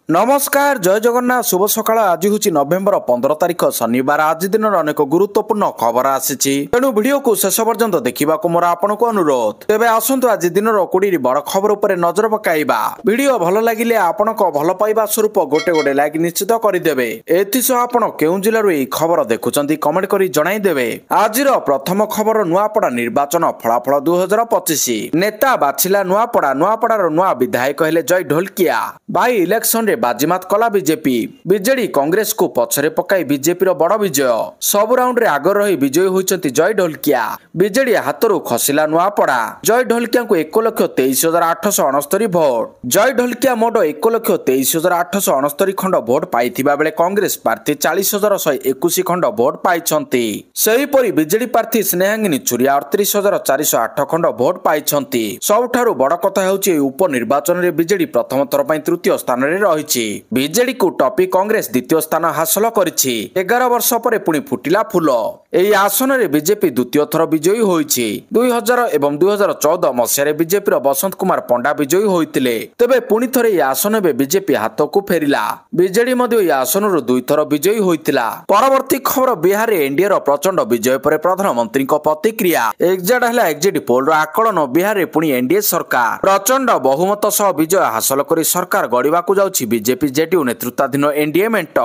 नमस्कार जय जगन्नाथ शुभ सकाळ आज हूँ नवेम्बर 15 तारिख शनिवार आज दिन अनेक गुरुत्वपूर्ण खबर आसी तेणु वीडियो को शेष पर्यंत देखा मोर आपन को अनुरोध तेज आसतु आज दिन 20 बड़ खबर उपर नजर पकाइबा वीडियो भल लगिले आपण भल पाइबा स्वरूप गोटे गोटे लाइक निश्चित करदेवे एथिसह आपण केउ जिल्लारू एही खबर देखुचंती कमेंट करी जणाइदेवे आजिर प्रथम खबर नुआपड़ा निर्वाचन फलाफल 2025 नेता बाछिला नुआपड़ार नुआ विधायक हेले जय ढोलकिया बाई इलेक्शन बाजीमात कला बीजेपी बीजेडी कांग्रेस को पछरे पकाई बीजेपी बड़ विजय सबु राउंड रे आगर रही विजयी होइचंती जय ढोलकिया बीजेडी हाथरू खसिला नुआपड़ा जय ढोलकिया को 1,23,869 भोट जय ढोलकिया मोड 1,23,869 खंड भोट पाइथिबा बेले कांग्रेस प्रार्थी 40,121 खंड भोट पाइछंती सेहीपरि बीजेडी प्रार्थी स्नेहांगिनी चुरिया 38,408 खंड भोट पाइछंती सबठारु बड़ कथा हेउची उपनिर्वाचन रे बीजेडी प्रथम थर पई तृतीय स्थान रे रही बीजेडी को टपी कांग्रेस द्वितीय स्थान हासिल करिछि 11 वर्ष पर पुणी फुटिला फूल एही आसन रे बीजेपी द्वितीय थर विजयी होइछि 2000 एवं 2014 मसिया रे बीजेपी रो बसंत कुमार पंडा विजयी होइतिले तेबे पुणी थरे एही आसन बे बीजेपी हाथ को फेरिला बीजेडी मध्ये एही आसन रो दुई थर विजयी होइतिला परवर्ती खबर बिहार रे एनडीए रो प्रचंड विजय पर प्रधानमंत्री को प्रतिक्रिया एग्जिट हला एग्जिट पोल रो आकलन बिहार रे पुणी एनडीए सरकार प्रचंड बहुमत सह विजय हासिल करी सरकार गढ़िबा को जाउछि बीजेपी जेडीयू नेतृत्वाधीन एनडीए मेंट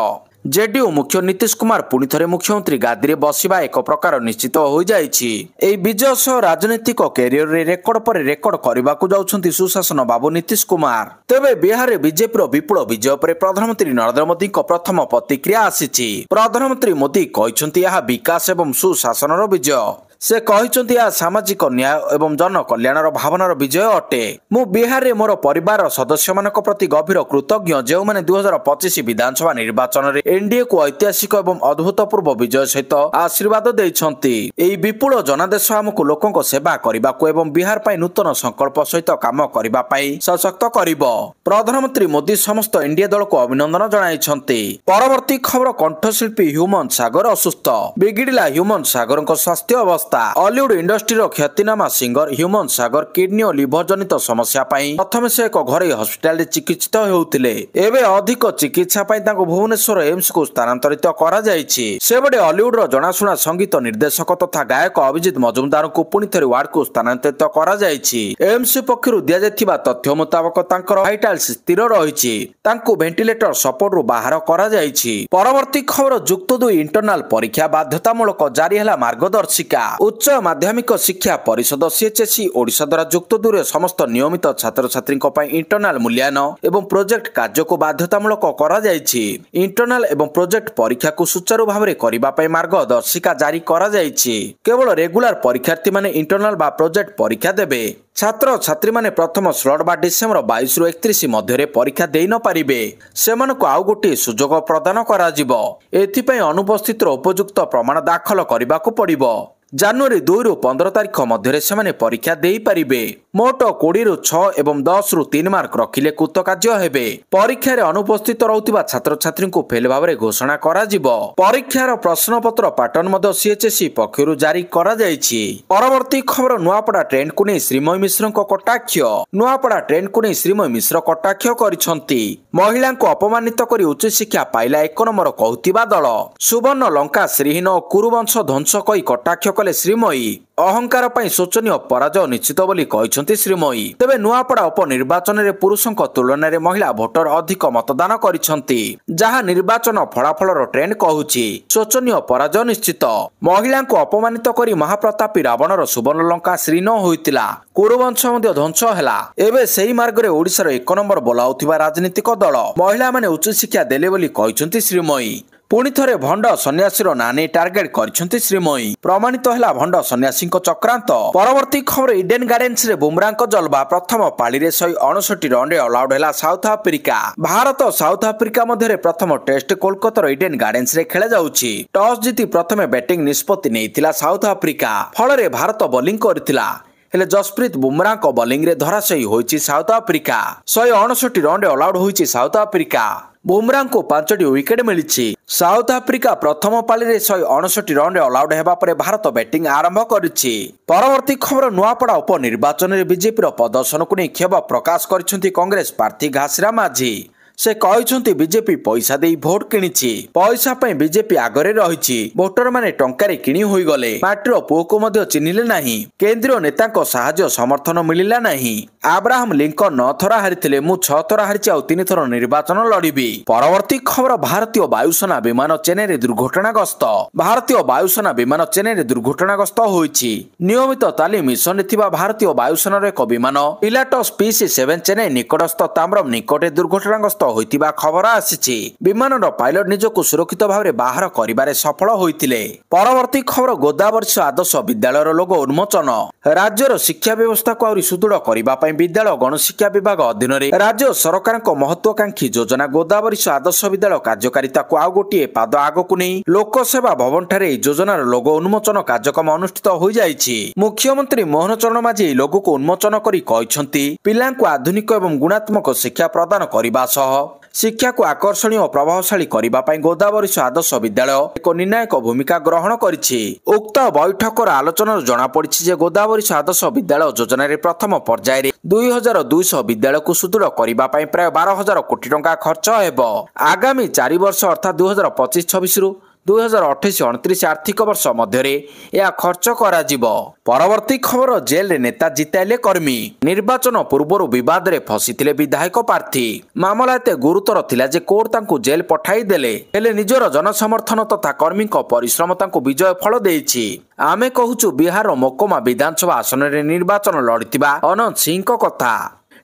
जेडीयू मुख्य नीतीश कुमार पुणी थरे मुख्यमंत्री गादी में बसिबा एक प्रकार निश्चित हो जाइछि एही विजय सह राजनीतिक कैरियर रे रेकर्ड पर रेकर्ड करबा को जाउछंती सुशासन बाबू नीतीश कुमार तेबे बिहार रे बीजेपी रो विपुल विजय पर प्रधानमंत्री नरेंद्र मोदी को प्रथम प्रतिक्रिया आसीछि प्रधानमंत्री मोदी कहिसंती यह विकास एवं सुशासन रो विजय से कहिसंती यह सामाजिक न्याय एवं जन कल्याणर भावनार विजय अटे मु बिहार रे मोर परिवार सदस्य मानक प्रति गभीर कृतज्ञ जो माने 2025 विधानसभा निर्वाचन रे एनडीए को ऐतिहासिक एवं अभूतपूर्व विजय सहित आशीर्वाद देइछंती एही विपुल जनादेश हमकु लोकंक सेवा करिबाकू एवं बिहार पई नूतन संकल्प सहित काम करिबा पई सशक्त करिबो प्रधानमंत्री मोदी समस्त एनडीए दल को अभिनंदन जणाइछंती परवर्ती खबर कंठशिल्पी ह्यूमन सागर असुस्थ बिगिड़िला ह्यूमन सागरक स्वास्थ्य अवस्था हॉलीवुड इंडस्ट्री रो ख्यातिनामा सिंगर ह्यूमन सागर किडनी और लिवर जनित समस्या पई प्रथम से एक घरे हॉस्पिटल रे चिकित्सित हेउथिले एबे अधिक चिकित्सा पई ताको भुवनेश्वर एम्स को स्थानांतरित करा जायछि सेबडे हॉलीवुड रो जनाशुना संगीत निर्देशक तथा गायक अभिजीत मजुमदार को पुणी थरे वार्ड को स्थानांतरित करा जायछि एम्स पक्षरु दिया जायथिबा तथ्य मुताबिक तांकर वाइटल्स स्थिर रहिछि तांको वेंटिलेटर सपोर्ट रु बाहर करा जायछि परवर्ती खबर जुक्त 2 इंटरनल परीक्षा बाध्यतामूलक जारी हला मार्गदर्शिका उच्च माध्यमिक शिक्षा परिषद सीएचएसई ओडिशा द्वारा जुक्त 2 रे समस्त नियमित छात्र छात्री इंटरनल मूल्यांकन एवं प्रोजेक्ट कार्य को बाध्यतामूलक करा जायछि इंटरनल एवं प्रोजेक्ट परीक्षा को सुचारू भाव में करबा पई मार्गदर्शिका जारी करा जायछि केवल रेगुलर परीक्षार्थी माने इंटरनल बा प्रोजेक्ट परीक्षा देबे छात्र छात्री माने प्रथम स्लॉट बा डिसेंबर 22 रु 31 मध्य परीक्षा देई न पारिबे सेमानको आउ गोटे सुजोग प्रदान करा जिवो एथि पई अनुपस्थित उपयुक्त प्रमाण दाखल करबा को पड़िबो जनवरी 2 रु 15 तारिख मध्य से परीक्षा दे पारिबे मोट 20 रु 6 एवं 10 रु 3 मार्क रखिले कृतकार्य हेबे परीक्षा रे अनुपस्थित रहउतिबा छात्र छात्री को फेल भाव में घोषणा करा जिवो परीक्षार प्रश्न पत्र पैटर्न मध्य सीएचएसई पक्षरु जारी करा जायछि परवर्ती खबर नुआपड़ा ट्रेंड को नै श्रीमयी मिश्र को कटाक्ष नुआपड़ा ट्रेंड को नै श्रीमयी मिश्र कटाक्ष करिसंती महिला को अपमानित करी उच्च शिक्षा पाइला 1 नंबर कहउतिबा दल सुवर्ण लंका श्रीहीन और कुरुवंश ध्वंस कई कटाक्ष कले श्रीमयी अहंकार पई शोचनीय पराजय निश्चित बोली कहिसंती श्रीमयी तेबे नुआपड़ा उपनिर्वाचन रे पुरुषक तुलन रे महिला भोटर अधिक मतदान करिसंती जहा निर्वाचन फलाफल रो ट्रेंड कहूची शोचनीय पराजय निश्चित महिला को अपमानित करी महाप्रतापी रावण रो सुवर्ण लंका श्रीन होइतिला कुरुवंश मध्ये ध्वंस हैला एबे सेही मार्ग रे ओडिसा रो 1 नंबर बोलाउथिबा राजनीतिक दल महिला माने उच्च शिक्षा देले बोली कहिसंती श्रीमयी पुणी थरे भंड सन्यासी नानी टार्गेट करिसंती श्रीमयी प्रमाणित हैला भंड सन्यासी चक्रांत परवर्ती खबर इडेन गार्डेन्स रे बुमराह जलवा प्रथम पाली रे 159 रन रे ऑल आउट हैला South Africa Bharat South Africa मध्य प्रथम टेस्ट कोलकाता इडेन गार्डेन्स रे खेला जाउछि टॉस जीति प्रथमे बैटिंग निष्पत्ति नेइथिला साउथ आफ्रिका फल रे भारत बॉलिंग करथिला हेले जसप्रीत बुमराह को बॉलिंग रे धराशयी होइछि साउथ आफ्रिका 159 रन रे ऑल आउट होइछि साउथ आफ्रिका बुमराह को 5टी विकेट मिली साउथ आफ्रिका प्रथम पाली रे 159 रन रे ऑल आउट हेबा परे भारत बैटिंग आरंभ करिछि परवर्ती खबर नुआपड़ा उपनिर्वाचन रे बीजेपी रो प्रदर्शन को नै खेब प्रकाश करिसंती कांग्रेस प्रार्थी घासीराम माझी से कहते बीजेपी पैसा दे भोट किणी पैसा बीजेपी आगरे रही भोटर माने टंकारे किणी होई गले माटीर पुओ को मध्य चिन्हिले नाही केंद्रीय नेता साहाय्य समर्थन मिलिला नाही आब्राहम लिंकन 9 थर हारिथिले मु 6 थर हारिछि आ 3 थर निर्वाचन लड़िबी। परवर्ती खबर भारतीय वायुसेना विमान चेन्नई दुर्घटनाग्रस्त भारतीय वायुसेना विमान चेन्नई दुर्घटनाग्रस्त होईछि। नियमित तालीम मिशन थिबा भारतीय वायुसेनार एक विमान पिलाटस PC-7 चेन्नई निकटस्थ ताम्रम निकटे दुर्घटनाग्रस्त होइतिबा खबर आसीछि। विमानर पायलट निजको सुरक्षित भाव बाहर करिबारे सफल होइतिले। परवर्ती खबर गोदावरी आदर्श विद्यालयर लोगो उन्मोचन राज्यर शिक्षा व्यवस्था को आउरी सुदृढ़ करबा पई विद्यालय गणशिक्षा विभाग अधीन राज्य सरकार महत्वाकांक्षी योजना गोदावरी आदर्श विद्यालय कार्यकारिता को आउ गोटे पाद आगक नहीं लोकसेवा भवन ठारे योजनार लोगो उन्मोचन कार्यक्रम अनुष्ठित हो जाइछि। मुख्यमंत्री मोहन चरण माझी लोगो को उन्मोचन करी कहिसंती पिलांको आधुनिक एवं गुणात्मक शिक्षा प्रदान करबा सह शिक्षा को आकर्षणीय और प्रभावशाली करबा पई गोदावरी आदर्श विद्यालय एक निर्णायक भूमिका ग्रहण करिछि। उक्त बैठकर आलोचना जणा पड़िछि जे गोदावरी आदर्श विद्यालय योजना रे प्रथम पर्याय रे 2200 विद्यालय को सुदृढ़ करबा पई प्राय 12,000 कोटी टंका खर्च हेबो। आगामी 4 वर्ष अर्थात 2025-26 रु 2028-29 आर्थिक वर्ष मध्य यह खर्च करा जिवो। परवर्ती खबर जेल रे नेता जिताइले कर्मी निर्वाचन पूर्व विवाद रे फसीथिले विधायक प्रार्थी मामला एते गुरुतर थिला जे कोर्ट तांकु जेल पठाई देले हेले निजर जनसमर्थन तथा कर्मी परिश्रम तांकु विजय फल देइछि। आमे कहूचु बिहार मोकोमा विधानसभा आसन रे निर्वाचन लड़ितिबा अनंत सिंह कथा।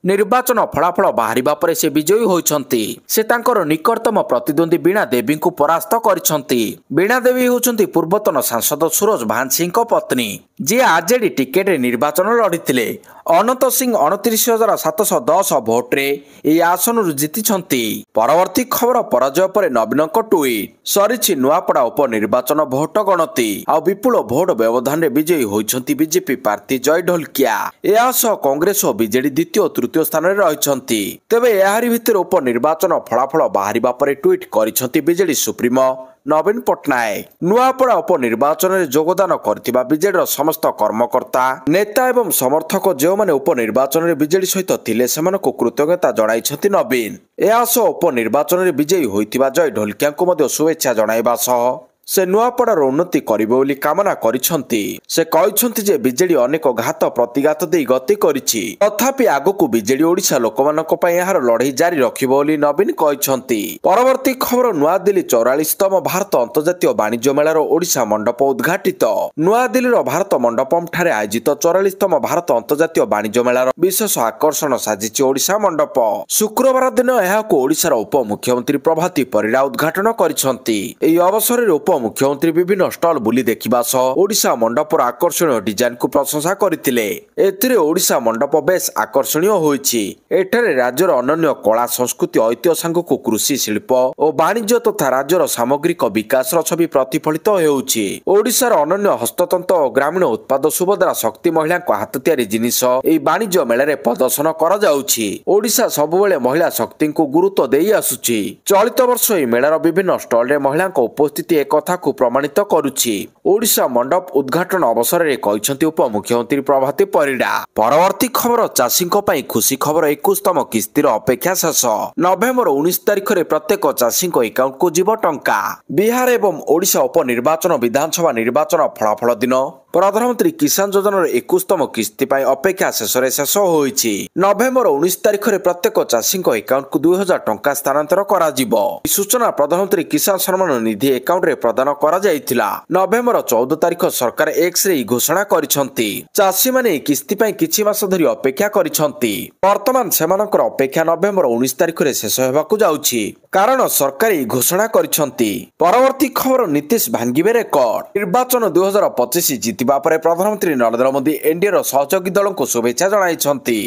निर्वाचन फलाफल बाहरिबा परे से विजयी होइछंती। से तांकर निकटतम प्रतिद्वंदी बीणा देवी को परास्त करिछंती। बीणा देवी होचंती पूर्वतन सांसद सुरज भान सिंह को पत्नी जे आरजेडी टिकेट रे निर्वाचन लड़िथिले। अनंत सिंह 29,710 भोट रे ए आसन जीतिछंती। परवर्ती खबर पराजय पर नवीन ट्वीट सरिछि नुआपड़ा उपनिर्वाचन भोट गणति आ विपुल भोट व्यवधान रे विजयी होइछंती बीजेपी प्रार्थी जय ढोलकिया। एहा सह कांग्रेस और बीजेडी द्वितीय और तृतीय स्थान रे रहिछंती। तेबे एहारी भितर उपनिर्वाचन फलाफल बाहरिबा परे ट्वीट करिछंती बीजेडी सुप्रीमो नवीन पट्टनायक। नुआपड़ा उपनिर्वाचन में योगदान करथिबा बीजेडी समस्त कर्मकर्ता नेता एवं समर्थक जो माने उपनिर्वाचन में बीजेडी सहित थिले सेमानकु कृतज्ञता जणाइछंती नवीन। एहा सह उपनिर्वाचन में विजयी होइतिबा जय ढोलकिया को मध्य शुभेच्छा जणाइबा सह से नुआपड़ार उन्नति करिबे बोली कामना करिछंती। से कहिछंती जे बीजेडी अनेक घात प्रतिघात दे गति करिछि तथापि आगकु बीजेडी ओडिशा लोकमानक पय एहार लड़ाई जारी रखिबो बोली नवीन कहिछंती। परवर्ती खबर नुआ दिल्ली 44तम भारत अंतर्जातीय वाणिज्य मेलार ओडिशा मंडप उद्घाटित। नुआ दिल्लीर भारत मंडपम ठारे आयोजित 44तम भारत अंतर्जातीय वाणिज्य मेलार विशेष आकर्षण साजिछि ओडिशा मंडप। शुक्रवार दिन एहाकु ओडिशार उपमुख्यमंत्री प्रभाती परिडा उद्घाटन करिछंती। एही अवसर रे मुख्यमंत्री विभिन्न स्टल बुली देखिबा सह ओडिशा मंडपर आकर्षणीय डिजाइन को प्रशंसा करथिले। एथिरे ओडिशा मंडप बेस आकर्षणीय होईछि। एठारे राज्यर अनन्य कला संस्कृति ऐतिह्य सांगको कृषि शिल्प और वाणिज्य तथा राज्यर सामग्रिक विकास छवि प्रतिफलित हेउछि। ओडिशार अनन्य हस्ततंत्र और ग्रामीण उत्पाद सुभद्रा शक्ति महिला हाथ तैयारी जिनिस एही वाणिज्य मेला रे प्रदर्शन करा जाउछि। ओडिशा सबुबेले महिला शक्ति को गुरुत्व देई आसुछि। चलित वर्ष एही मेलार विभिन्न स्टल रे महिला उपस्थिति एक कथा को प्रमाणित करुछि। ओडिशा मंडप उद्घाटन अवसर रे कहिसंती उपमुख्यमंत्री प्रभाती परिडा। परवर्ती खबर चाषी खुशी खबर 21तम किस्तीर अपेक्षा शेष। नवेम्बर 19 तारिख रे प्रत्येक चाषी अकाउंट को जीव टंका। बिहार एवं ओडिशा उपनिर्वाचन विधानसभा निर्वाचन फलाफल दिन प्रधानमंत्री किसान योजनार 21तम किस्ती अपेक्षा शेष होईछि। नवेम्बर 19 तारिख रे प्रत्येक चाषी अकाउंट को 2000 टंका स्थानांतर करा जिवो। सूचना प्रधानमंत्री किसान सम्मान निधि अकाउंट रे प्रदान करा जायतिला। नवेम्बर 14 तारिख सरकार एक्स रे घोषणा करिसंती। चाषी माने किस्ती पई किछि मास धरि अपेक्षा करिसंती। वर्तमान सेमानकर अपेक्षा नवेम्बर 19 तारिख रे शेष हेबाकु जाउछि कारण सरकार घोषणा करिसंती। परवर्ती खबर नीतीश भांगिबे रेकर्ड। निर्वाचन 2025 जीतिबा परे प्रधानमंत्री नरेंद्र मोदी एनडीए सहयोगी दल को शुभेच्छा जणाइछंती।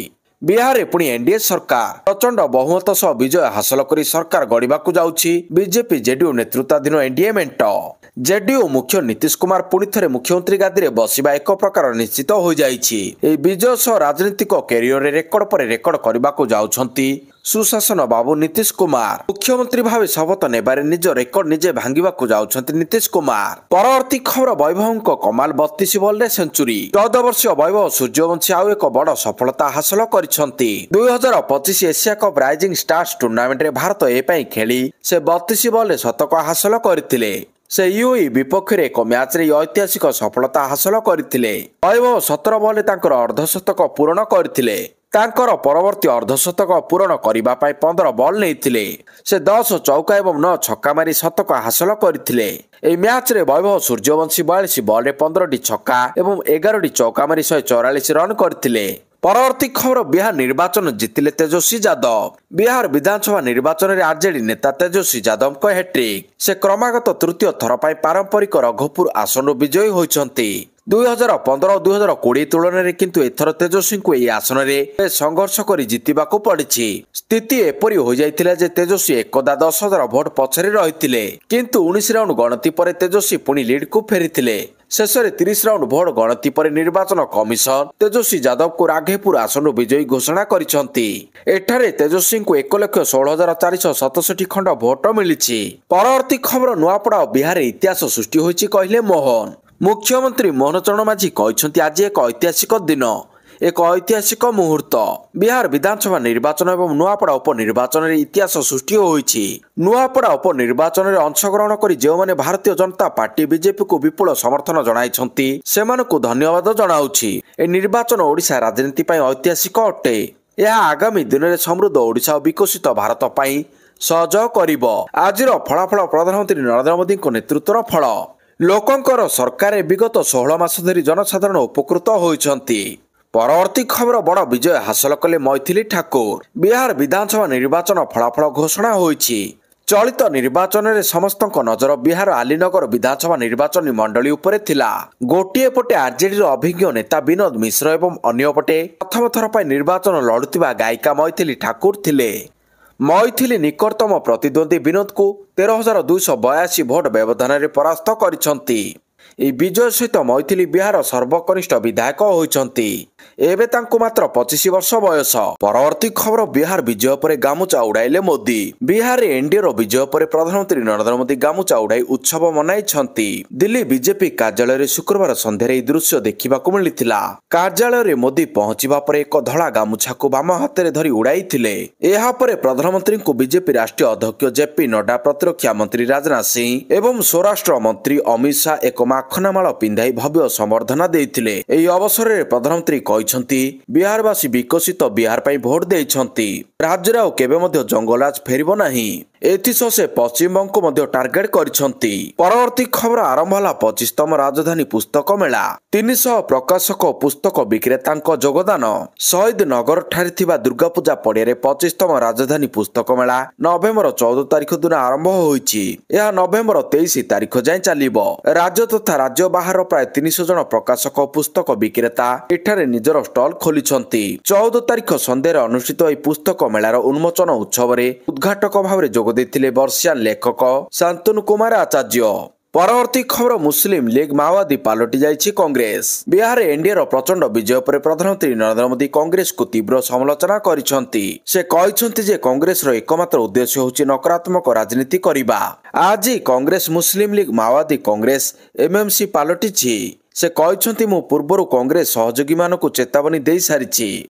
बिहार पुणी एनडीए सरकार प्रचंड बहुमत सह विजय हासिल करी सरकार गढ़ा जाउछि। बीजेपी जेडीयू नेतृत्वाधीन एनडीए मेंट जेडीयू मुख्य नीतीश कुमार पुणी थे मुख्यमंत्री गादी में बसवा एक प्रकार निश्चित हो जाइछि। एही विजय सह राजनीतिक कैरियर रेकर्ड पर रेकर्ड करने को जाउछंती सुशासन बाबू नीतीश कुमार। मुख्यमंत्री भाव शपथ नेबारे निज रेकर्ड निजे भांगिबा को जाउछंती नीतीश कुमार। परवर्ती खबर वैभव कमाल 32 बॉल रे सेंचुरी। 14 वर्षीय वैभव सूर्यवंशी आउ एक बड़ सफलता हासिल करिसंती। 2025 Asia cup rising stars tournament रे भारत ए खेली से 32 बॉल रे शतक हासिल करथिले। से यूई विपक्ष में एक मैच रे ऐतिहासिक सफलता हासिल करथिले। वैभव 17 बॉल रे तांकर अर्धशतक पूर्ण करथिले। तांकर परवर्ती अर्धशतक पूरण करबा पई 15 बॉल नैथिले। से 10 चौका एवं 9 छक्का मारी शतक हासिल करथिले। एही मैच रे वैभव सूर्यवंशी 42 बॉल रे 15टी छक्का एवं 11टी चौका मारी 144 रन करथिले। परवर्ती खबर बिहार निर्वाचन जीतिले तेजस्वी यादव। बिहार विधानसभा निर्वाचन में आरजेडी नेता तेजस्वी यादव को हैट्रिक। से क्रमागत तृतीय थर पर पारंपरिक रघुपुर आसन विजयी होइछंती। 2015 और 2020 तुलन में किंतु एथर तेजस्वी को यह आसन में संघर्ष कर जितवा को पड़ी। स्थिति एपरी हो जाइथिला जे तेजस्वी एकदा 10,000 भोट पछरे रहिथिले, किंतु 19 राउंड गणति पर तेजस्वी पुणी लीड को फेरिथिले। शेष में 30 राउंड भोट गणति पर निर्वाचन कमिशन तेजस्वी यादव को राघेपुर आसन विजयी घोषणा करिसंती। एठारे तेजस्वी को 1,16,467 खंड भोट मिली। परवर्ती खबर नुआपड़ा बिहार इतिहास सृष्टि होइछि कहले मोहन। मुख्यमंत्री मोहन चरण माझी कहते आज एक ऐतिहासिक दिन, एक ऐतिहासिक मुहूर्त। बिहार विधानसभा निर्वाचन एवं नुआपड़ा उपनिर्वाचन में इतिहास सृष्टि होइछि। नुआपड़ा उपनिर्वाचन में अंशग्रहण कर जो माने भारतीय जनता पार्टी बीजेपी को विपुल समर्थन जणाइछंती सेमानकु धन्यवाद जणाउछि। ए निर्वाचन ओडिशा राजनीति पई ऐतिहासिक अटे। यह आगामी दिन में समृद्ध ओडिशा और विकसित भारत पई सहयोग करिवो। आजिर फलाफल प्रधानमंत्री नरेंद्र मोदी नेतृत्वर फल। लोकंकर सरकार विगत 16 मास धरी जनसाधारण उपकृत होइछंती। परवर्ती खबर बड़ विजय हासिल कले मैथिली ठाकुर। बिहार विधानसभा निर्वाचन फलाफल घोषणा होइछि। चलित निर्वाचन में समस्त नजर बिहार आलीनगर विधानसभा निर्वाचन मंडली उपरे थिला। गोटे पटे आरजेडी अभिज्ञ नेता विनोद मिश्र एवं अन्य पटे प्रथम थर पर निर्वाचन लड़ुवा गायिका मैथिली ठाकुर थिले। मैथिली निकटतम प्रतिद्वंदी विनोद को 13,282 भोट व्यवधान परास्त करिसंती। विजय सहित मैथिली बिहार सर्वकनिष्ठ विधायक होइछंती। एबे तांको मात्र 25 वर्ष बयस। परवर्ती खबर बिहार विजय पर गामुचा उड़ाइले मोदी। बिहार एनडीए रो विजय पर प्रधानमंत्री नरेंद्र मोदी गामुचा उड़ाई उत्सव मनाइछंती। दिल्ली बीजेपी कार्यालय रे शुक्रवार संध्यारे ई दृश्य देखिबा को मिलिथिला। कार्यालय रे मोदी पहुंचीबा पर एक धळा गामुछा को बाम हाथ रे धरी उड़ाइथिले। एहा परे प्रधानमंत्री को बीजेपी राष्ट्रीय अध्यक्ष जेपी नड्डा, प्रतिरक्षा मंत्री राजनाथ सिंह एवं स्वराष्ट्र मंत्री अमित शाह एक माखनामाଳ पिंधाई भव्य संबर्धना देइथिले। एही अवसर रे प्रधानमंत्री बिहारवासी विकसित बिहार पर भोट देइछंती। राज्य रे केबे मध्य जंगलराज फेरिबो नाही। एथिसह से पश्चिमबंग को मध्य टार्गेट करिसंती। परवर्ती खबर आरंभ होला 25तम राजधानी पुस्तक मेला। 300 प्रकाशक पुस्तक विक्रेतांक योगदान। शहीद नगर ठारे थिबा दुर्गा पूजा पड़िया 25तम राजधानी पुस्तक मेला नवेम्बर 14 तारिख दिन आरंभ होइछि। यह नवेम्बर 23 तारिख जाए चलिबो। राज्य तथा राज्य बाहर प्राय 300 जन प्रकाशक पुस्तक विक्रेता एठारे निजर स्टल खोलिछंती। 14 तारिख संध्यारे अनुष्ठित एही पुस्तक मेलार उन्मोचन उत्सव रे उद्घाटक भाव रे देथिले वर्षियान लेखक शांतनु कुमार आचार्य। परवर्ती खबर मुस्लिम लीग माओवादी पालटि जाइछि कांग्रेस। बिहार एनडीए रो प्रचंड विजय पर प्रधानमंत्री नरेंद्र मोदी कांग्रेस को तीव्र समालोचना करिसंती। से कहिसंती जे कांग्रेस रो एकमात्र उद्देश्य होछि नकारात्मक राजनीति करिबा। आज कांग्रेस मुस्लिम लीग माओवादी कांग्रेस एमएमसी पालटिछि। से कहिसंती मु पूर्वरु कांग्रेस सहयोगी मानकु चेतावनी देई सारिछि।